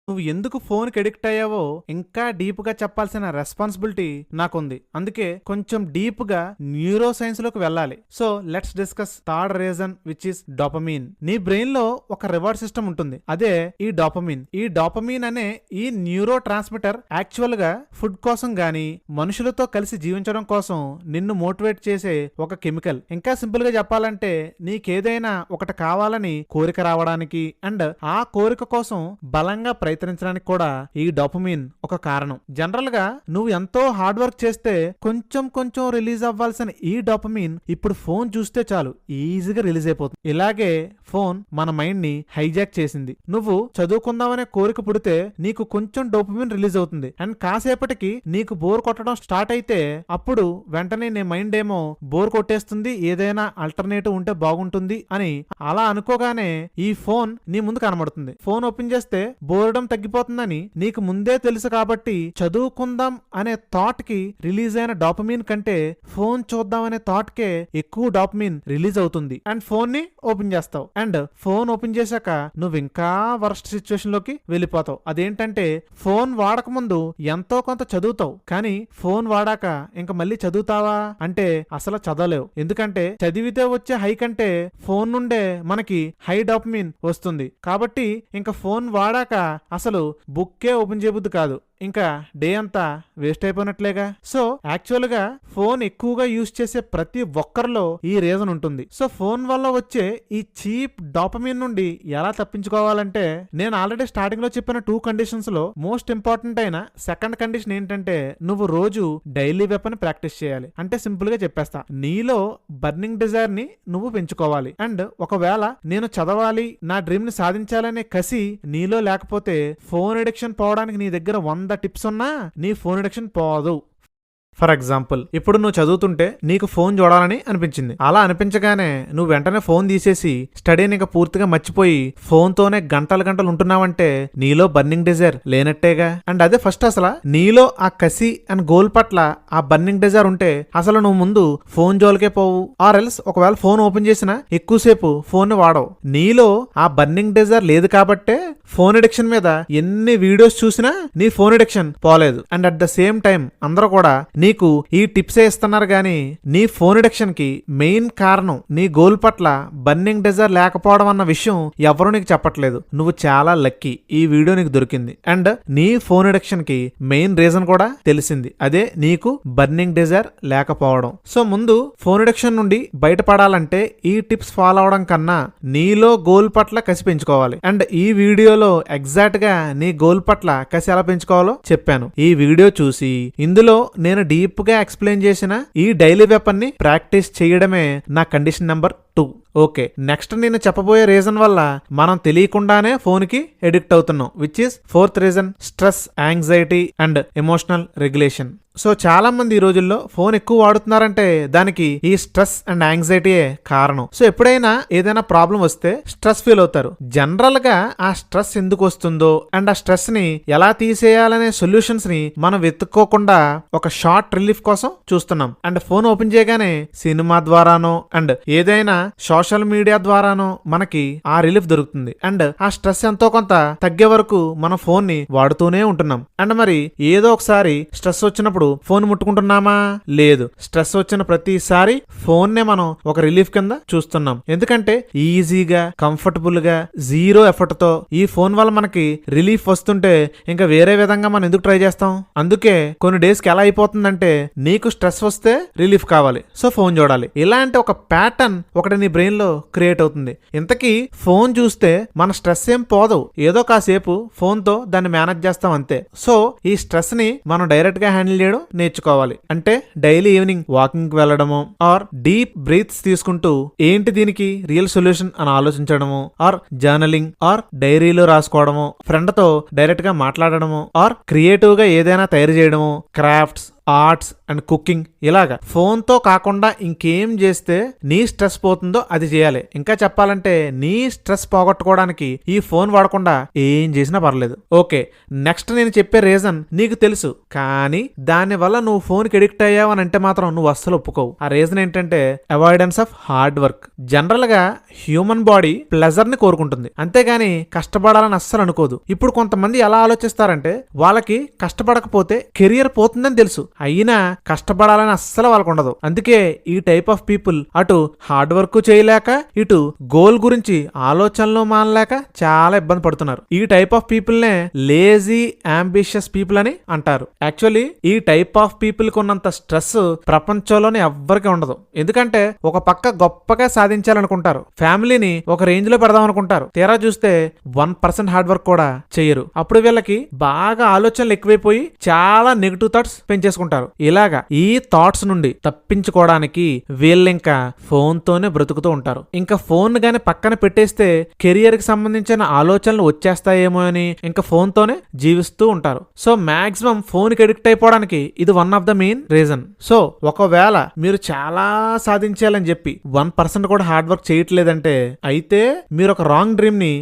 నువ్వు ఎందుకు ఫోన్ కి ఎడిక్ట్ అయ్యావో ఇంకా డీప్ గా చెప్పాల్సిన రెస్పాన్సిబిలిటీ నాకుంది. అందుకే కొంచెం డీప్ గా న్యూరో సైన్స్ లోకి వెళ్ళాలి. So let's discuss third reason which is dopamine. నీ బ్రెయిన్ లో ఒక రివార్డ్ సిస్టమ్ ఉంటుంది, అదే ఈ డోపమీన్. ఈ డోపమీన్ అనే ఈ న్యూరో ట్రాన్స్మిటర్ యాక్చువల్ గా ఫుడ్ కోసం గానీ మనుషులతో కలిసి జీవించడం కోసం నిన్ను మోటివేట్ చేసే ఒక కెమికల్. ఇంకా సింపుల్ గా చెప్పాలంటే నీకేదైనా ఒకటి కావాలని కోరిక రావడానికి అండ్ ఆ కోరిక కోసం బలంగా ప్రయత్నించడానికి కూడా ఈ డోపమిన్ ఒక కారణం. జనరల్ గా నువ్వు ఎంతో హార్డ్ వర్క్ చేస్తే కొంచెం రిలీజ్ అవ్వాల్సిన ఈ డోపమిన్ ఇప్పుడు ఫోన్ చూస్తే చాలు ఈజీగా రిలీజ్ అయిపోతుంది. ఇలాగే ఫోన్ మన మైండ్ ని హైజాక్ చేసింది. నువ్వు చదువుకుందామనే కోరిక పుడితే నీకు కొంచెం డోపమిన్ రిలీజ్ అవుతుంది. అండ్ కాసేపటికి నీకు బోర్ కొట్టడం స్టార్ట్ అయితే అప్పుడు వెంటనే నీ మైండ్ ఏమో బోర్ కొట్టేస్తుంది, ఏదైనా ఆల్టర్నేటివ్ ఉంటే బాగుంటుంది అని అలా అనుకోగానే ఈ ఫోన్ నీ ముందు కనబడుతుంది. ఫోన్ ఓపెన్ చేస్తే బోర్డం తగ్గిపోతుందని నీకు ముందే తెలుసు కాబట్టి చదువుకుందాం అనే థాట్ కి రిలీజ్ అయిన డోపమిన్ కంటే ఫోన్ చూద్దాం అనే థాట్ కే ఎక్కువ డోపమిన్ రిలీజ్ అవుతుంది. అండ్ ఫోన్ ని ఓపెన్ చేస్తావు. అండ్ ఫోన్ ఓపెన్ చేశాక నువ్వు ఇంకా వర్స్ట్ సిచ్యువేషన్ లోకి వెళ్ళిపోతావు. అదేంటంటే ఫోన్ వాడక ముందు ఎంతో కొంత చదువుతావు, కానీ ఫోన్ వాడాక ఇంకా మళ్ళీ చదువుతావా అంటే అసలు చదవలేవు. ఎందుకంటే చదివితే వచ్చే హై కంటే ఫోన్ నుండే మనకి హై డోపమిన్ వస్తుంది. కాబట్టి ఇంకా ఫోన్ వాడాక అసలు బుక్కే ఓపెన్ చేయబుద్ది కాదు, ఇంకా డే అంతా వేస్ట్ అయిపోయినట్లేగా. సో యాక్చువల్ గా ఫోన్ ఎక్కువగా యూజ్ చేసే ప్రతి ఒక్కరిలో ఈ రీజన్ ఉంటుంది. సో ఫోన్ వల్ల వచ్చే ఈ చీప్ డోపమిన్ నుండి ఎలా తప్పించుకోవాలంటే నేను ఆల్రెడీ స్టార్టింగ్ లో చెప్పిన 2 కండిషన్స్ లో మోస్ట్ ఇంపార్టెంట్ అయిన సెకండ్ కండిషన్ ఏంటంటే నువ్వు రోజు డైలీ వెపన్ ప్రాక్టీస్ చేయాలి. అంటే సింపుల్ గా చెప్పేస్తా, నీలో బర్నింగ్ డిజైర్ ని నువ్వు పెంచుకోవాలి. అండ్ ఒకవేళ నేను చదవాలి, నా డ్రీమ్ ని సాధించాలనే కసి నీలో లేకపోతే ఫోన్ అడిక్షన్ పోవడానికి నీ దగ్గర 100 టిప్స్ ఉన్నా నీ ఫోన్ అడిక్షన్ పోదు. ఫర్ ఎగ్జాంపుల్, ఇప్పుడు నువ్వు చదువుతుంటే నీకు ఫోన్ చూడాలని అనిపించింది. అలా అనిపించగానే నువ్వు వెంటనే ఫోన్ తీసేసి స్టడీని ఇంకా పూర్తిగా మర్చిపోయి ఫోన్ తోనే గంటలు ఉంటున్నావంటే నీలో బర్నింగ్ డిజైర్ లేనట్టేగా. అండ్ అదే ఫస్ట్ అసలు నీలో ఆ కసి అండ్ గోల్ పట్ల ఆ బర్నింగ్ డిజైర్ ఉంటే అసలు నువ్వు ముందు ఫోన్ జోలికే పోవు. ఆర్ ఎల్స్ ఒకవేళ ఫోన్ ఓపెన్ చేసినా ఎక్కువసేపు ఫోన్ ని వాడవు. నీలో ఆ బర్నింగ్ డిజైర్ లేదు కాబట్టే ఫోన్ అడిక్షన్ మీద ఎన్ని వీడియోస్ చూసినా నీ ఫోన్ అడిక్షన్ పోలేదు. And at the same time అందరూ కూడా నీకు ఈ టిప్సే ఇస్తున్నారు గానీ నీ ఫోన్ అడిక్షన్ కి మెయిన్ కారణం నీ గోల్ పట్ల బర్నింగ్ డిజైర్ లేకపోవడం అన్న విషయం ఎవరు నీకు చెప్పట్లేదు. నువ్వు చాలా లక్కీ, ఈ వీడియో నీకు దొరికింది. అండ్ నీ ఫోన్ అడిక్షన్ కి మెయిన్ రీజన్ కూడా తెలిసింది, అదే నీకు బర్నింగ్ డిజైర్ లేకపోవడం. సో ముందు ఫోన్ అడిక్షన్ నుండి బయటపడాలంటే ఈ టిప్స్ ఫాలో అవడం కన్నా నీలో గోల్ పట్ల కసి పెంచుకోవాలి. అండ్ ఈ వీడియోలో ఎగ్జాక్ట్ గా నీ గోల్ పట్ల కసి ఎలా పెంచుకోవాలో చెప్పాను. ఈ వీడియో చూసి ఇందులో నేను డీప్ గా ఎక్స్ప్లెయిన్ చేసిన ఈ డైలీ వెపన్ ని ప్రాక్టీస్ చేయడమే నా కండిషన్ నెంబర్ 2. ఓకే, నెక్స్ట్ నేను చెప్పబోయే రీజన్ వల్ల మనం తెలియకుండానే ఫోన్ కి ఎడిక్ట్ అవుతున్నాం, which is 4th reason, stress, anxiety and emotional regulation. So చాలా మంది ఈ రోజుల్లో ఫోన్ ఎక్కువ వాడుతున్నారంటే దానికి ఈ స్ట్రెస్ అండ్ యాంగ్జైటీయే కారణం. సో ఎప్పుడైనా ఏదైనా ప్రాబ్లం వస్తే స్ట్రెస్ ఫీల్ అవుతారు. జనరల్ గా ఆ స్ట్రెస్ ఎందుకు వస్తుందో అండ్ ఆ స్ట్రెస్ ని ఎలా తీసేయాలనే సొల్యూషన్స్ ని మనం వెతుక్కోకుండా ఒక షార్ట్ రిలీఫ్ కోసం చూస్తున్నాం. అండ్ ఫోన్ ఓపెన్ చేయగానే సినిమా ద్వారానో అండ్ ఏదైనా సోషల్ మీడియా ద్వారానో మనకి ఆ రిలీఫ్ దొరుకుతుంది. అండ్ ఆ స్ట్రెస్ ఎంతో కొంత తగ్గే వరకు మన ఫోన్ ని వాడుతూనే ఉంటున్నాం. అండ్ మరి ఏదో ఒకసారి స్ట్రెస్ వచ్చినప్పుడు ఫోన్ ముట్టుకుంటున్నామా? లేదు. స్ట్రెస్ వచ్చిన ప్రతిసారి ఫోన్ నే మనం ఒక రిలీఫ్ కింద చూస్తున్నాం. ఎందుకంటే ఈజీగా, కంఫర్టబుల్ గా, జీరో ఎఫర్ట్ తో ఈ ఫోన్ వల్ల మనకి రిలీఫ్ వస్తుంటే ఇంకా వేరే విధంగా మనం ఎందుకు ట్రై చేస్తాం? అందుకే కొన్ని డేస్ కి ఎలా అయిపోతుందంటే నీకు స్ట్రెస్ వస్తే రిలీఫ్ కావాలి, సో ఫోన్ చూడాలి. ఇలాంటి ఒక ప్యాటర్న్ ఒకటి నీ బ్రెయిన్ లో క్రియేట్ అవుతుంది. ఇంతకీ ఫోన్ చూస్తే మన స్ట్రెస్ ఏం పోదు, ఏదో కాసేపు ఫోన్ తో దాన్ని మేనేజ్ చేస్తాం అంతే. సో ఈ స్ట్రెస్ ని మనం డైరెక్ట్ గా హ్యాండిల్ చేయడం నేర్చుకోవాలి. అంటే డైలీ ఈవినింగ్ వాకింగ్ కి వెళ్ళడము, ఆర్ డీప్ బ్రీత్స్ తీసుకుంటూ ఏంటి దీనికి రియల్ సొల్యూషన్ అని ఆలోచించడము, ఆర్ జర్నలింగ్ ఆర్ డైరీలో రాసుకోవడము, ఫ్రెండ్ తో డైరెక్ట్ గా మాట్లాడడము, ఆర్ క్రియేటివ్ గా ఏదైనా తయారు చేయడము, క్రాఫ్ట్స్, ఆర్ట్స్ అండ్ కుకింగ్. ఇలాగా ఫోన్ తో కాకుండా ఇంకేం చేస్తే నీ స్ట్రెస్ పోతుందో అది చేయాలి. ఇంకా చెప్పాలంటే నీ స్ట్రెస్ పోగొట్టుకోవడానికి ఈ ఫోన్ వాడకుండా ఏం చేసినా పర్లేదు. ఓకే, నెక్స్ట్ నేను చెప్పే రీజన్ నీకు తెలుసు, కానీ దాని వల్ల నువ్వు ఫోన్ కి ఎడిక్ట్ అయ్యావు అని అంటే మాత్రం నువ్వు అస్సలు ఒప్పుకోవు. ఆ రీజన్ ఏంటంటే avoidance of hard work. General గా హ్యూమన్ బాడీ ప్లెజర్ ని కోరుకుంటుంది, అంతేగాని కష్టపడాలని అస్సలు అనుకోదు. ఇప్పుడు కొంతమంది ఎలా ఆలోచిస్తారంటే వాళ్ళకి కష్టపడకపోతే కెరియర్ పోతుందని తెలుసు, అయినా కష్టపడాలని అస్సలు వాళ్ళకు ఉండదు. అందుకే ఈ టైప్ ఆఫ్ పీపుల్ అటు హార్డ్ వర్క్ చేయలేక ఇటు గోల్ గురించి ఆలోచనలు మానలేక చాలా ఇబ్బంది పడుతున్నారు. ఈ టైప్ ఆఫ్ పీపుల్ నే లేజీ అంబిషియస్ పీపుల్ అని అంటారు. యాక్చువల్లీ ఈ టైప్ ఆఫ్ పీపుల్ కు ఉన్నంత స్ట్రెస్ ప్రపంచంలోనే ఎవ్వరికి ఉండదు. ఎందుకంటే ఒక పక్క గొప్పగా సాధించాలనుకుంటారు, ఫ్యామిలీని ఒక రేంజ్ లో పెడదాం అనుకుంటారు, తీరా చూస్తే 1% హార్డ్ వర్క్ కూడా చెయ్యరు. అప్పుడు వీళ్ళకి బాగా ఆలోచనలు ఎక్కువైపోయి చాలా నెగిటివ్ థాట్స్ పెంచేసుకుంటారు. ఇలాగా ఈ థాట్స్ నుండి తప్పించుకోవడానికి వీళ్ళు ఇంకా ఫోన్ తోనే బ్రతుకుతూ ఉంటారు. ఇంకా ఫోన్ గాని పక్కన పెట్టేస్తే కెరియర్ కి సంబంధించిన ఆలోచనలు వచ్చేస్తాయేమో అని ఇంకా ఫోన్ తోనే జీవిస్తూ ఉంటారు. సో మాక్సిమం ఫోన్ కి అడిక్ట్ అయిపోవడానికి ఇది one of the main reason. So ఒకవేళ మీరు చాలా సాధించాలని చెప్పి 1% కూడా హార్డ్ వర్క్ చేయట్లేదంటే అయితే మీరు ఒక రాంగ్ డ్రీమ్ ని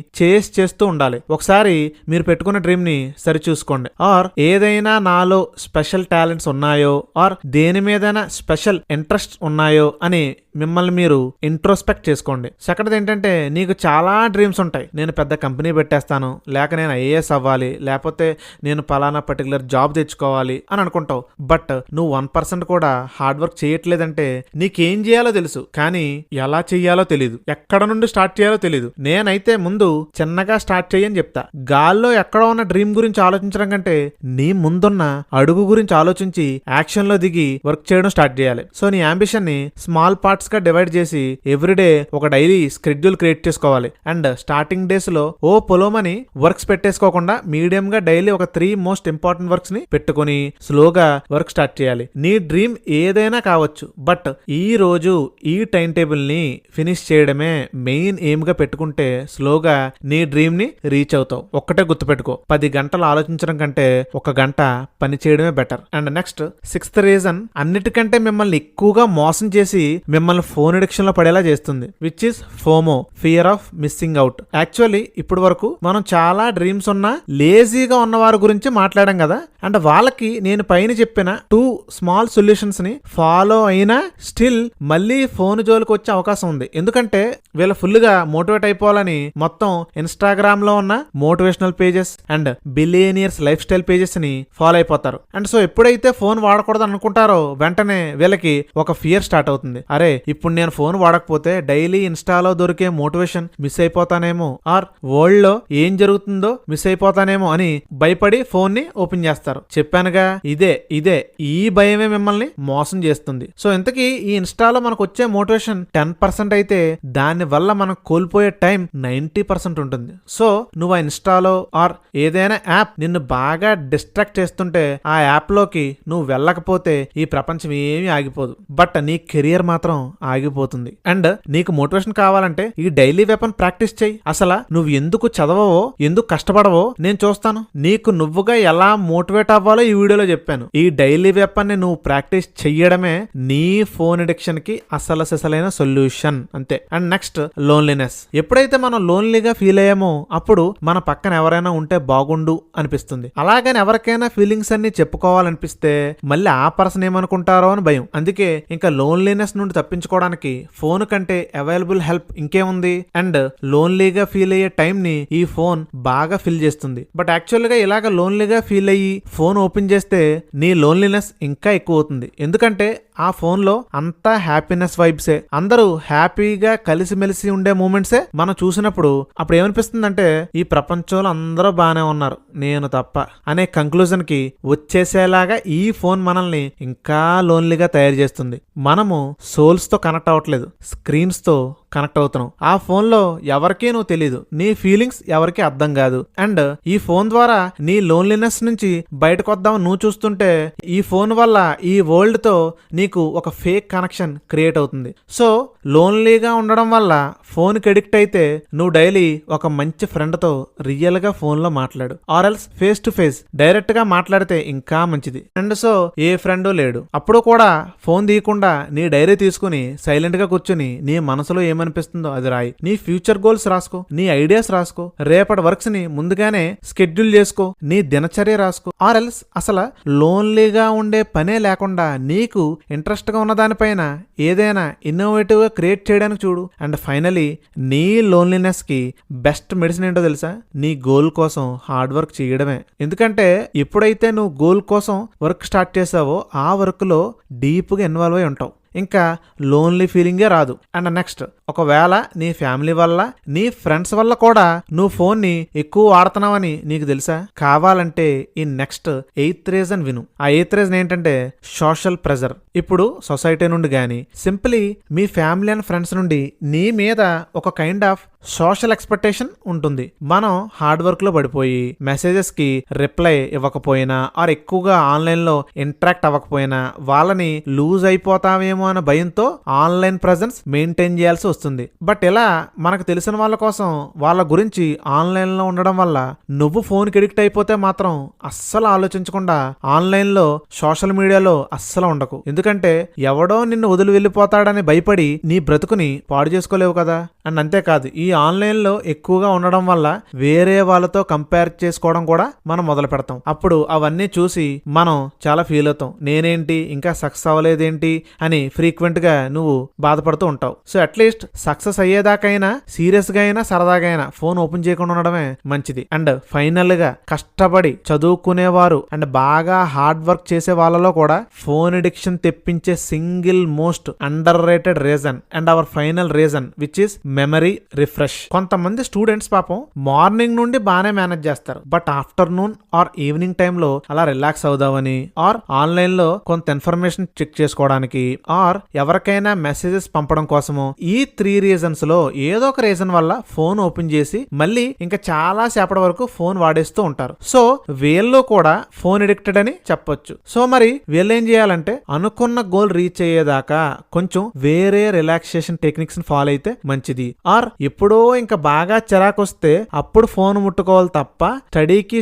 చేస్తూ ఉండాలి. ఒకసారి మీరు పెట్టుకున్న డ్రీమ్ ని సరి చూసుకోండి. ఆర్ ఏదైనా నాలో స్పెషల్ టాలెంట్స్ ఉన్నాయో ఆర్ దేని మీదైనా స్పెషల్ ఇంట్రెస్ట్ ఉన్నాయో అని మిమ్మల్ని మీరు ఇంట్రోస్పెక్ట్ చేసుకోండి. సెకండ్ ఏంటంటే నీకు చాలా డ్రీమ్స్ ఉంటాయి. నేను పెద్ద కంపెనీ పెట్టేస్తాను, లేక నేను ఐఏఎస్ అవ్వాలి, లేకపోతే నేను పలానా పర్టికులర్ జాబ్ తెచ్చుకోవాలి అని అనుకుంటావు. బట్ నువ్వు 1% కూడా హార్డ్ వర్క్ చేయట్లేదంటే నీకేం చేయాలో తెలుసు, కానీ ఎలా చెయ్యాలో తెలీదు, ఎక్కడ నుండి స్టార్ట్ చేయాలో తెలీదు. నేనైతే ముందు చిన్నగా స్టార్ట్ చేయని చెప్తా. గాల్లో ఎక్కడో ఉన్న డ్రీమ్ గురించి ఆలోచించడం కంటే నీ ముందున్న అడుగు గురించి ఆలోచించి యాక్షన్ లో దిగి వర్క్ చేయడం స్టార్ట్ చేయాలి. సో నీ అంబిషన్ ని స్మాల్ పార్ట్స్ గా డివైడ్ చేసి ఎవ్రీడే ఒక డైలీ స్కెడ్యూల్ క్రియేట్ చేసుకోవాలి. అండ్ స్టార్టింగ్ డేస్ లో పొలోమని వర్క్స్ పెట్టేసుకోకుండా మీడియం గా డైలీ ఒక 3 మోస్ట్ ఇంపార్టెంట్ వర్క్స్ ని పెట్టుకుని స్లోగా వర్క్ స్టార్ట్ చేయాలి. నీ డ్రీమ్ ఏదైనా కావచ్చు, బట్ ఈ రోజు ఈ టైం టేబుల్ ని ఫినిష్ చేయడమే మెయిన్ ఎయిమ్ గా పెట్టుకుంటే స్లోగా నీ డ్రీమ్ ని రీచ్ అవుతావు. ఒక్కటే గుర్తుపెట్టుకో, 10 గంటలు ఆలోచించడం కంటే 1 గంట పని చేయడమే better. And next 6th reason, అన్నిటికంటే మిమ్మల్ని ఎక్కువగా మోసం చేసి మిమ్మల్ని ఫోన్ అడిక్షన్ లో పడేలా చేస్తుంది, which is FOMO, fear of missing out. Actually ఇప్పుడు వరకు మనం చాలా డ్రీమ్స్ ఉన్నా లేజీగా ఉన్న వారి గురించి మాట్లాడాం కదా. అండ్ వాళ్ళకి నేను పైన చెప్పిన 2 స్మాల్ సొల్యూషన్స్ ని ఫాలో అయినా స్టిల్ మళ్ళీ ఫోన్ జోలికి వచ్చే అవకాశం ఉంది. ఎందుకంటే వీళ్ళు ఫుల్ గా మోటివేట్ అయిపోవాలని మొత్తం ఇన్స్టాగ్రామ్ లో ఉన్న motivational pages and billionaires life style pages ని ఫాలో అయిపోతారు. అండ్ సో ఎప్పుడైతే ఫోన్ వాడకూడదు అనుకుంటారో వెంటనే వీళ్ళకి ఒక ఫియర్ స్టార్ట్ అవుతుంది. అరే ఇప్పుడు నేను ఫోన్ వాడకపోతే డైలీ ఇన్స్టాలో దొరికే మోటివేషన్ మిస్ అయిపోతానేమో, ఆర్ వరల్డ్ లో ఏం జరుగుతుందో మిస్ అయిపోతానేమో అని భయపడి ఫోన్ ని ఓపెన్ చేస్తారు. చెప్పానుగా, ఇదే ఈ భయమే మిమ్మల్ని మోసం చేస్తుంది. సో ఇంతకీ ఈ ఇన్స్టాలో మనకు వచ్చే మోటివేషన్ 10% అయితే దాని వల్ల మనం కోల్పోయే టైం 90% ఉంటుంది. సో నువ్వు ఆ ఇన్స్టాలో ఆర్ ఏదైనా యాప్ నిన్ను బాగా డిస్ట్రాక్ట్ చేస్తుంటే ఆ యాప్ లోకి నువ్వు వెళ్ళకపోతే ఈ ప్రపంచం ఏమీ ఆగిపోదు, బట్ నీ కెరియర్ మాత్రం ఆగిపోతుంది. అండ్ నీకు మోటివేషన్ కావాలంటే ఈ డైలీ వెపన్ ప్రాక్టీస్ చేయి. అసలు నువ్వు ఎందుకు చదవవో, ఎందుకు కష్టపడవో నేను చూస్తాను. నీకు నువ్వుగా ఎలా మోటివేట్ అవ్వాలో ఈ వీడియోలో చెప్పాను. ఈ డైలీ వెపన్ ని నువ్వు ప్రాక్టీస్ చెయ్యడమే నీ ఫోన్ అడిక్షన్ కి అసలైన సొల్యూషన్, అంతే. And next loneliness. ఎప్పుడైతే మనం లోన్లీగా ఫీల్ అయ్యామో అప్పుడు మన పక్కన ఎవరైనా ఉంటే బాగుండు అనిపిస్తుంది. అలాగని ఎవరికైనా ఫీలింగ్స్ అన్ని చెప్పుకోవాలనిపిస్తే మళ్ళీ ఆ పర్సన్ ఏమనుకుంటారో అని భయం. అందుకే ఇంకా లోన్లీనెస్ నుండి తప్పించుకోవడానికి ఫోన్ కంటే అవైలబుల్ హెల్ప్ ఇంకేముంది. అండ్ లోన్లీగా ఫీల్ అయ్యే టైం ని ఈ ఫోన్ బాగా ఫిల్ చేస్తుంది. బట్ యాక్చువల్ గా ఇలాగ లోన్లీగా ఫీల్ అయ్యి ఫోన్ ఓపెన్ చేస్తే నీ లోన్లీనెస్ ఇంకా ఎక్కువ అవుతుంది. ఎందుకంటే ఆ ఫోన్ లో అంతా హ్యాపీనెస్ వైబ్సే, అందరూ హ్యాపీగా కలిసిమెలిసి ఉండే మూమెంట్సే మనం చూసినప్పుడు అప్పుడు ఏమనిపిస్తుందంటే ఈ ప్రపంచంలో అందరూ బాగానే ఉన్నారు, నేను తప్ప అనే కంక్లూజన్ కి వచ్చేసేలాగా ఈ ఫోన్ మనల్ని ఇంకా లోన్లీగా తయారు చేస్తుంది. మనము సోల్స్ తో కనెక్ట్ అవ్వట్లేదు, స్క్రీన్స్ తో కనెక్ట్ అవుతున్నావు. ఆ ఫోన్ లో ఎవరికీ నువ్వు తెలీదు, నీ ఫీలింగ్స్ ఎవరికి అర్థం కాదు. అండ్ ఈ ఫోన్ ద్వారా నీ లోన్లీనెస్ నుంచి బయటకు వద్దామని నువ్వు చూస్తుంటే ఈ ఫోన్ వల్ల ఈ వరల్డ్ తో నీకు ఒక ఫేక్ కనెక్షన్ క్రియేట్ అవుతుంది. సో లోన్లీగా ఉండడం వల్ల ఫోన్ కి అడిక్ట్ అయితే నువ్వు డైలీ ఒక మంచి ఫ్రెండ్ తో రియల్ గా ఫోన్ లో మాట్లాడు, or else face to face direct గా మాట్లాడితే ఇంకా మంచిది. అండ్ సో ఏ ఫ్రెండ్ లేడు, అప్పుడు కూడా ఫోన్ తీయకుండా నీ డైరీ తీసుకుని సైలెంట్ గా కూర్చుని నీ మనసులో ఏమని ఏమనిపిస్తుందో అది రాయి. నీ ఫ్యూచర్ గోల్స్ రాసుకో, నీ ఐడియాస్ రాసుకో, రేపటి వర్క్స్ ని ముందుగానే స్కెడ్యూల్ చేసుకో, నీ దినచర్య రాసుకో. ఆర్ ఎల్స్ అసలు లోన్లీగా ఉండే పనే లేకుండా నీకు ఇంట్రెస్ట్ గా ఉన్న దానిపైన ఏదైనా ఇన్నోవేటివ్ గా క్రియేట్ చేయడానికి చూడు. అండ్ ఫైనలీ నీ లోన్లీనెస్ కి బెస్ట్ మెడిసిన్ ఏంటో తెలుసా? నీ గోల్ కోసం హార్డ్ వర్క్ చేయడమే. ఎందుకంటే ఎప్పుడైతే నువ్వు గోల్ కోసం వర్క్ స్టార్ట్ చేసావో ఆ వర్క్ లో డీప్ గా ఇన్వాల్వ్ అయి ఉంటావు, ఇంకా లోన్లీ ఫీలింగే రాదు. అండ్ నెక్స్ట్, ఒకవేళ నీ ఫ్యామిలీ వల్ల నీ ఫ్రెండ్స్ వల్ల కూడా నువ్వు ఫోన్ ని ఎక్కువ వాడుతున్నావని నీకు తెలుసా? కావాలంటే ఈ నెక్స్ట్ 8th రీజన్ విను. ఆ 8th రీజన్ ఏంటంటే సోషల్ ప్రెజర్. ఇప్పుడు సొసైటీ నుండి గానీ simply me family and friends నుండి నీ మీద ఒక కైండ్ ఆఫ్ సోషల్ ఎక్స్పెక్టేషన్ ఉంటుంది. మనం హార్డ్ వర్క్ లో పడిపోయి మెసేజెస్ కి రిప్లై ఇవ్వకపోయినా ఆర్ ఎక్కువగా ఆన్లైన్ లో ఇంటరాక్ట్ అవ్వకపోయినా వాళ్ళని లూజ్ అయిపోతావేమో అన్న భయంతో ఆన్లైన్ ప్రెజెన్స్ మెయింటైన్ చేయాల్సి వస్తుంది. బట్ ఇలా మనకు తెలిసిన వాళ్ళ కోసం వాళ్ళ గురించి ఆన్లైన్ లో ఉండడం వల్ల నువ్వు ఫోన్ కి ఎడిక్ట్ అయిపోతే మాత్రం అస్సలు ఆలోచించకుండా ఆన్లైన్ లో సోషల్ మీడియాలో అస్సలు ఉండకు. ఎందుకంటే ఎవడో నిన్ను వదిలి వెళ్ళిపోతాడని భయపడి నీ బ్రతుకుని పాడు చేసుకోలేవు కదా. అండ్ అంతేకాదు, ఈ ఆన్లైన్ లో ఎక్కువగా ఉండడం వల్ల వేరే వాళ్ళతో కంపేర్ చేసుకోవడం కూడా మనం మొదలు పెడతాం. అప్పుడు అవన్నీ చూసి మనం చాలా ఫీల్ అవుతాం, నేనేంటి ఇంకా సక్సెస్ అవ్వలేదేంటి అని ఫ్రీక్వెంట్ గా నువ్వు బాధపడుతూ ఉంటావు. సో అట్లీస్ట్ సక్సెస్ అయ్యేదాకైనా సీరియస్ గా అయినా సరదాగా అయినా ఫోన్ ఓపెన్ చేయకుండా ఉండడమే మంచిది. అండ్ ఫైనల్ గా కష్టపడి చదువుకునేవారు అండ్ బాగా హార్డ్ వర్క్ చేసే వాళ్ళలో కూడా ఫోన్ అడిక్షన్ తెప్పించే single most under rated reason and hour final reason which is memory refresh. కొంతమంది స్టూడెంట్స్ పాపం మార్నింగ్ నుండి బాగానే మేనేజ్ చేస్తారు, బట్ ఆఫ్టర్నూన్ ఆర్ ఈవినింగ్ టైంలో అలా రిలాక్స్ అవుదామని ఆర్ ఆన్లైన్ లో కొంత ఇన్ఫర్మేషన్ చెక్ చేసుకోవడానికి ఆర్ ఎవరికైనా మెసేజెస్ పంపడం కోసము ఈ 3 రీజన్స్ లో ఏదో ఒక రీజన్ వల్ల ఫోన్ ఓపెన్ చేసి మళ్ళీ ఇంకా చాలా సేపటి వరకు ఫోన్ వాడేస్తూ ఉంటారు. సో వీళ్ళు కూడా ఫోన్ ఎడిక్టెడ్ అని చెప్పొచ్చు. సో మరి వీళ్ళు ఏం చేయాలంటే అనుకున్న గోల్ రీచ్ అయ్యేదాకా కొంచెం వేరే రిలాక్సేషన్ టెక్నిక్స్ ని ఫాలో అయితే మంచిది. ఆర్ ఎప్పుడో ఇంకా బాగా చిరాకు వస్తే అప్పుడు ఫోన్ ముట్టుకోవాలి తప్ప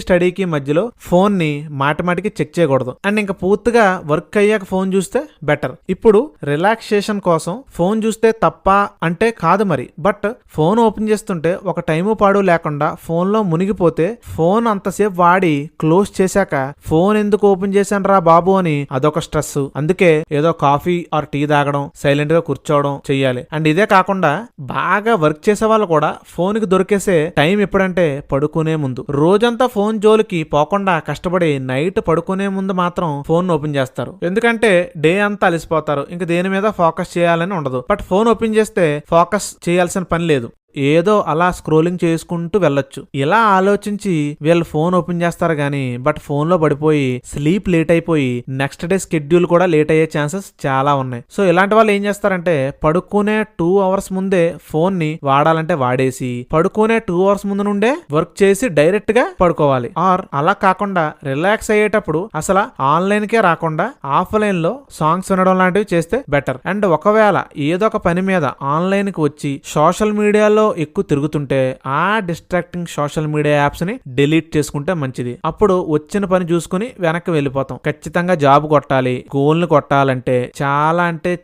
స్టడీకి మధ్యలో ఫోన్ ని మాటిమాటికి చెక్ చేయకూడదు. అండ్ ఇంకా పూర్తిగా వర్క్ అయ్యాక ఫోన్ చూస్తే బెటర్. ఇప్పుడు రిలాక్సేషన్ కోసం ఫోన్ చూస్తే తప్ప అంటే కాదు మరి, బట్ ఫోన్ ఓపెన్ చేస్తుంటే ఒక టైము పాడు లేకుండా ఫోన్ లో మునిగిపోతే ఫోన్ అంతసేపు వాడి క్లోజ్ చేశాక ఫోన్ ఎందుకు ఓపెన్ చేశాను రా బాబు అని అదొక స్ట్రెస్. అందుకే ఏదో కాఫీ ఆర్ టీ తాగడం, సైలెంట్ గా కూర్చోవడం చెయ్యాలి. అండ్ ఇదే కాకుండా బాగా వర్క్ చేసే వాళ్ళు కూడా ఫోన్ కి దొరికేసే టైం ఎప్పుడంటే పడుకునే ముందు. రోజంతా ఫోన్ జోలికి పోకుండా కష్టపడి నైట్ పడుకునే ముందు మాత్రం ఫోన్ ఓపెన్ చేస్తారు. ఎందుకంటే డే అంతా అలసిపోతారు, ఇంకా దేని మీద ఫోకస్ చేయాలని ఉండదు. బట్ ఫోన్ ఓపెన్ చేస్తే ఫోకస్ చేయాల్సిన పని లేదు, ఏదో అలా స్క్రోలింగ్ చేసుకుంటూ వెళ్ళొచ్చు. ఇలా ఆలోచించి వీళ్ళు ఫోన్ ఓపెన్ చేస్తారు గానీ బట్ ఫోన్ లో పడిపోయి స్లీప్ లేట్ అయిపోయి నెక్స్ట్ డే స్కెడ్యూల్ కూడా లేట్ అయ్యే ఛాన్సెస్ చాలా ఉన్నాయి. సో ఇలాంటి వాళ్ళు ఏం చేస్తారంటే పడుకునే 2 hours ముందే ఫోన్ ని వాడాలంటే వాడేసి పడుకునే 2 hours ముందు నుండే వర్క్ చేసి డైరెక్ట్ గా పడుకోవాలి. ఆర్ అలా కాకుండా రిలాక్స్ అయ్యేటప్పుడు అసలు ఆన్లైన్ కే రాకుండా ఆఫ్లైన్ లో సాంగ్స్ వినడం లాంటివి చేస్తే బెటర్. అండ్ ఒకవేళ ఏదో ఒక పని మీద ఆన్లైన్ కి వచ్చి సోషల్ మీడియాలో ఎక్కువ తిరుగుతుంటే ఆ డిస్ట్రాక్టింగ్ సోషల్ మీడియా యాప్స్ ని డిలీట్ చేసుకుంటే మంచిది. అప్పుడు వచ్చిన పని చూసుకుని వెనక్కి వెళ్ళిపోతాం. ఖచ్చితంగా జాబ్ కొట్టాలి, గోల్ ని కొట్టాలంటే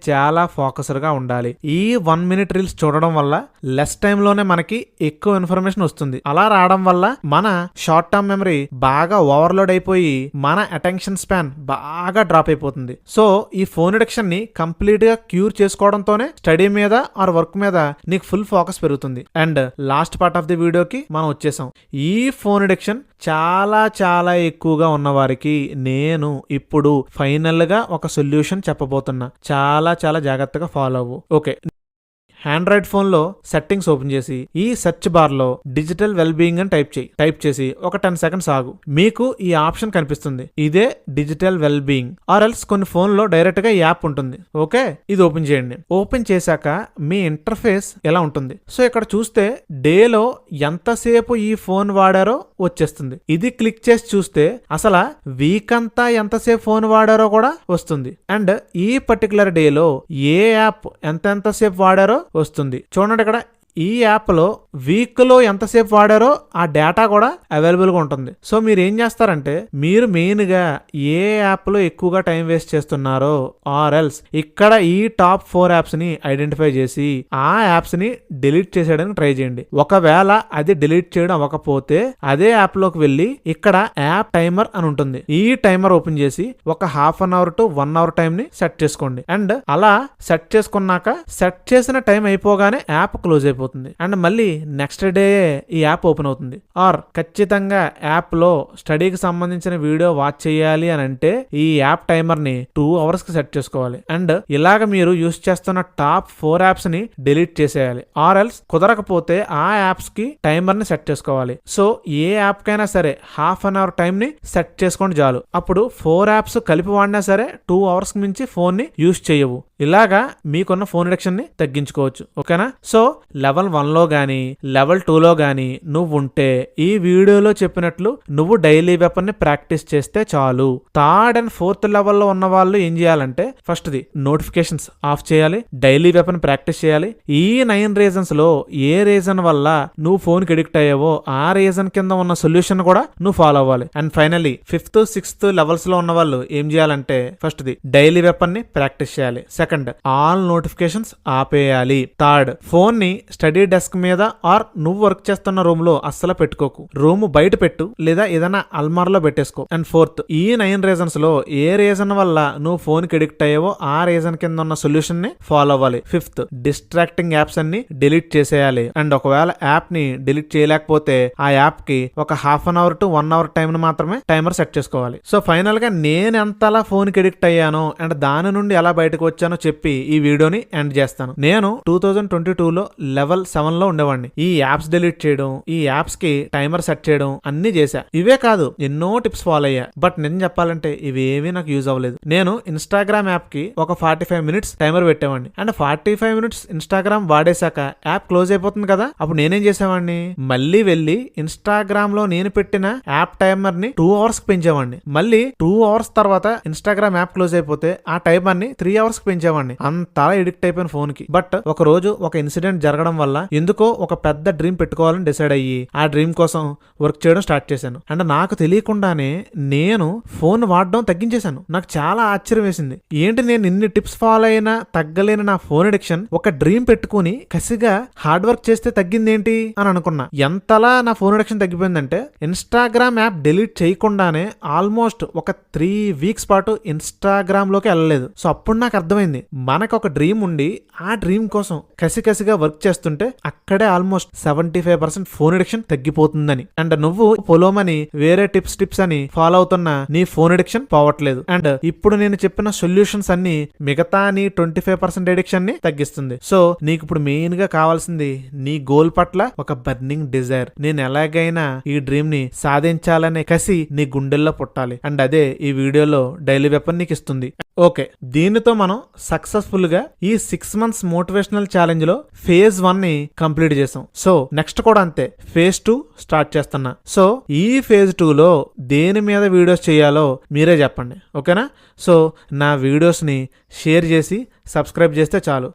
చాలా ఫోకస్డ్ గా ఉండాలి. ఈ 1 minute రీల్స్ చూడడం వల్ల లెస్ టైమ్ లోనే మనకి ఎక్కువ ఇన్ఫర్మేషన్ వస్తుంది. అలా రావడం వల్ల మన షార్ట్ టర్మ్ మెమరీ బాగా ఓవర్లోడ్ అయిపోయి మన అటెన్షన్ స్పాన్ బాగా డ్రాప్ అయిపోతుంది. సో ఈ ఫోన్ అడిక్షన్ ని కంప్లీట్ గా క్యూర్ చేసుకోవడంతోనే స్టడీ మీద ఆర్ వర్క్ మీద నీకు ఫుల్ ఫోకస్ పెరుగుతుంది. And last part of the వీడియోకి మనం వచ్చేసాం. ఈ ఫోన్ అడిక్షన్ చాలా ఎక్కువగా ఉన్న వారికి నేను ఇప్పుడు ఫైనల్ గా ఒక సొల్యూషన్ చెప్పబోతున్నా. చాలా జాగ్రత్తగా ఫాలో అవ్వు. ఓకే, ఆండ్రాయిడ్ ఫోన్ లో సెట్టింగ్స్ ఓపెన్ చేసి ఈ సెర్చ్ బార్ లో డిజిటల్ వెల్ బీయింగ్ అని టైప్ చేసి ఒక 10 seconds ఆగు. మీకు ఈ ఆప్షన్ కనిపిస్తుంది, ఇదే digital well being. Or else కొన్ని ఫోన్ లో డైరెక్ట్ గా యాప్ ఉంటుంది. ఓకే, ఇది ఓపెన్ చేయండి. ఓపెన్ చేశాక మీ ఇంటర్ఫేస్ ఎలా ఉంటుంది. సో ఇక్కడ చూస్తే డేలో ఎంతసేపు ఈ ఫోన్ వాడారో వచ్చేస్తుంది. ఇది క్లిక్ చేసి చూస్తే అసలు వీక్ అంతా ఎంతసేపు ఫోన్ వాడారో కూడా వస్తుంది. అండ్ ఈ పర్టికులర్ డేలో ఏ యాప్ ఎంతసేపు వాడారో వస్తుంది. చూడండి, ఇక్కడ ఈ యాప్ లో వీక్ లో ఎంతసేపు వాడారో ఆ డేటా కూడా అవైలబుల్ గా ఉంటుంది. సో మీరు ఏం చేస్తారంటే మీరు మెయిన్ గా ఏ యాప్ లో ఎక్కువగా టైం వేస్ట్ చేస్తున్నారో ఆర్ ఎల్స్ ఇక్కడ ఈ టాప్ 4 యాప్స్ ని ఐడెంటిఫై చేసి ఆ యాప్స్ ని డిలీట్ చేసేయడానికి ట్రై చేయండి. ఒకవేళ అది డిలీట్ చేయడం అవ్వకపోతే అదే యాప్ లోకి వెళ్ళి ఇక్కడ యాప్ టైమర్ అని ఉంటుంది. ఈ టైమర్ ఓపెన్ చేసి ఒక half an hour to 1 hour time ని సెట్ చేసుకోండి. అండ్ అలా సెట్ చేసుకున్నాక సెట్ చేసిన టైం అయిపోగానే యాప్ క్లోజ్ అయిపోతుంది. అండ్ మళ్ళీ నెక్స్ట్ డే ఈ యాప్ ఓపెన్ అవుతుంది. ఆర్ ఖచ్చితంగా యాప్ లో స్టడీకి సంబంధించిన వీడియో వాచ్ చేయాలి అని అంటే ఈ యాప్ టైమర్ ని 2 అవర్స్ కి సెట్ చేసుకోవాలి. అండ్ ఇలాగ మీరు యూస్ చేస్తున్న టాప్ 4 యాప్స్ ని డిలీట్ చేసేయాలి. ఆర్ ఎల్స్ కుదరకపోతే ఆ యాప్స్ కి టైమర్ ని సెట్ చేసుకోవాలి. సో ఏ యాప్ కైనా సరే హాఫ్ అన్ అవర్ టైం ని సెట్ చేసుకోండి చాలు. అప్పుడు 4 యాప్స్ కలిపి వాడినా సరే 2 అవర్స్ మించి ఫోన్ ని యూస్ చేయవు. ఇలాగా మీకున్న ఫోన్ అడిక్షన్ ని తగ్గించుకోవచ్చు. ఓకేనా? సో లెవెల్ 1 లో గానీ లెవెల్ 2 లో గానీ నువ్వు ఉంటే ఈ వీడియోలో చెప్పినట్లు నువ్వు డైలీ వెపన్ ని ప్రాక్టీస్ చేస్తే చాలు. 3rd and 4th లెవెల్లో ఉన్న వాళ్ళు ఏం చేయాలంటే ఫస్ట్ ది నోటిఫికేషన్స్ ఆఫ్ చేయాలి, డైలీ వెపన్ ప్రాక్టీస్ చేయాలి. ఈ 9 రీజన్స్ లో ఏ రీజన్ వల్ల నువ్వు ఫోన్ కి అడిక్ట్ అయ్యావో ఆ రీజన్ కింద ఉన్న సొల్యూషన్ కూడా నువ్వు ఫాలో అవ్వాలి. And finally 5th 6th levels లో ఉన్న వాళ్ళు ఏం చేయాలంటే ఫస్ట్ ది డైలీ వెపన్ ని ప్రాక్టీస్ చేయాలి. సెకండ్ ఆల్ నోటిఫికేషన్స్ ఆపేయాలి. థర్డ్ ఫోన్ ని స్టడీ డెస్క్ మీద ఆర్ నువ్వు వర్క్ చేస్తున్న రూమ్ లో అస్సలు పెట్టుకోకు, రూమ్ బయట పెట్టు లేదా ఏదైనా అల్మార్లో పెట్టేసుకో. అండ్ 4th ఈ 9 రీజన్స్ లో ఏ రీజన్ వల్ల నువ్వు ఫోన్ కి అడిక్ట్ అయ్యావో ఆ రీజన్ కింద ఉన్న సొల్యూషన్ ని ఫాలో అవ్వాలి. 5th డిస్ట్రాక్టింగ్ యాప్స్ అన్ని డిలీట్ చేసేయాలి. అండ్ ఒకవేళ యాప్ ని డిలీట్ చేయలేకపోతే ఆ యాప్ కి ఒక half an hour to 1 hour time ని మాత్రమే టైమర్ సెట్ చేసుకోవాలి. సో ఫైనల్ గా నేను ఎంతలా ఫోన్ కి అడిక్ట్ అయ్యానో అండ్ దాని నుండి ఎలా బయటకు వచ్చానో చెప్పి ఈ వీడియోని ఎండ్ చేస్తాను. నేను 2022 లో లెవెల్ 7 లో ఉండేవాడిని. ఈ యాప్స్ డిలీట్ చేయడం, ఈ యాప్స్ కి టైమర్ సెట్ చేయడం అన్ని చేశా. ఇవే కాదు ఎన్నో టిప్స్ ఫాలో అయ్యా. బట్ నేను చెప్పాలంటే ఇవేవి నాకు యూజ్ అవ్వలేదు. నేను ఇన్స్టాగ్రామ్ యాప్ కి ఒక 45 మినిట్స్ టైమర్ పెట్టేవాడిని. అండ్ 45 మినిట్స్ ఇన్స్టాగ్రామ్ వాడేశాక యాప్ క్లోజ్ అయిపోతుంది కదా, అప్పుడు నేనేం చేసేవాడిని మళ్ళీ వెళ్ళి ఇన్స్టాగ్రామ్ లో నేను పెట్టిన యాప్ టైమర్ ని 2 అవర్స్ కి పెంచేవాడిని. మళ్ళీ 2 అవర్స్ తర్వాత ఇన్స్టాగ్రామ్ యాప్ క్లోజ్ అయిపోతే ఆ టైమర్ ని 3 అవర్స్ కి పెంచేవాడిని. అంతా ఎడిక్ట్ అయిపోయిన ఫోన్ కి. బట్ ఒక రోజు ఒక ఇన్సిడెంట్ జరగడం వల్ల ఎందుకో ఒక పెద్ద డ్రీమ్ పెట్టుకోవాలని డిసైడ్ అయ్యి ఆ డ్రీమ్ కోసం వర్క్ చేయడం స్టార్ట్ చేశాను. అండ్ నాకు తెలియకుండానే నేను ఫోన్ వాడడం తగ్గించేశాను. నాకు చాలా ఆశ్చర్యం వేసింది. ఏంటి నేను ఇన్ని టిప్స్ ఫాలో అయినా తగ్గలేని నా ఫోన్ అడిక్షన్ ఒక డ్రీమ్ పెట్టుకుని కసిగా హార్డ్ వర్క్ చేస్తే తగ్గిందేంటి అని అనుకున్నా. ఎంతలా నా ఫోన్ అడిక్షన్ తగ్గిపోయిందంటే ఇన్స్టాగ్రామ్ యాప్ డిలీట్ చేయకుండానే ఆల్మోస్ట్ ఒక 3 వీక్స్ పాటు ఇన్స్టాగ్రామ్ లోకి వెళ్ళలేదు. సో అప్పుడు నాకు అర్థమైంది మనకు ఒక డ్రీమ్ ఉండి ఆ డ్రీమ్ కోసం కసిగా వర్క్ చేస్తుంటే అక్కడే ఆల్మోస్ట్ 75% ఫోన్ అడిక్షన్ తగ్గిపోతుందని. అండ్ నువ్వు పొలోమని వేరే టిప్స్ అని ఫాలో అవుతున్న నీ ఫోన్ అడిక్షన్ పోవట్లేదు. అండ్ ఇప్పుడు నేను చెప్పిన సొల్యూషన్స్ అన్ని మిగతా నీ 25% అడిక్షన్ ని తగ్గిస్తుంది. సో నీకు ఇప్పుడు మెయిన్ గా కావాల్సింది నీ గోల్ పట్ల ఒక బర్నింగ్ డిజైర్. నేను ఎలాగైనా ఈ డ్రీమ్ ని సాధించాలనే కసి నీ గుండెల్లో పుట్టాలి. అండ్ అదే ఈ వీడియోలో డైలీ వెపన్ నీకు ఇస్తుంది. ఓకే, దీనితో మనం సక్సెస్ఫుల్ గా ఈ 6 months మోటివేషనల్ ఛాలెంజ్ లో phase 1 ని కంప్లీట్ చేసాం. సో నెక్స్ట్ కూడా అంతే, phase 2 స్టార్ట్ చేస్తున్నా. సో ఈ phase 2 లో దేని మీద వీడియోస్ చేయాలో మీరే చెప్పండి. ఓకేనా? సో నా వీడియోస్ ని షేర్ చేసి సబ్స్క్రైబ్ చేస్తే చాలు.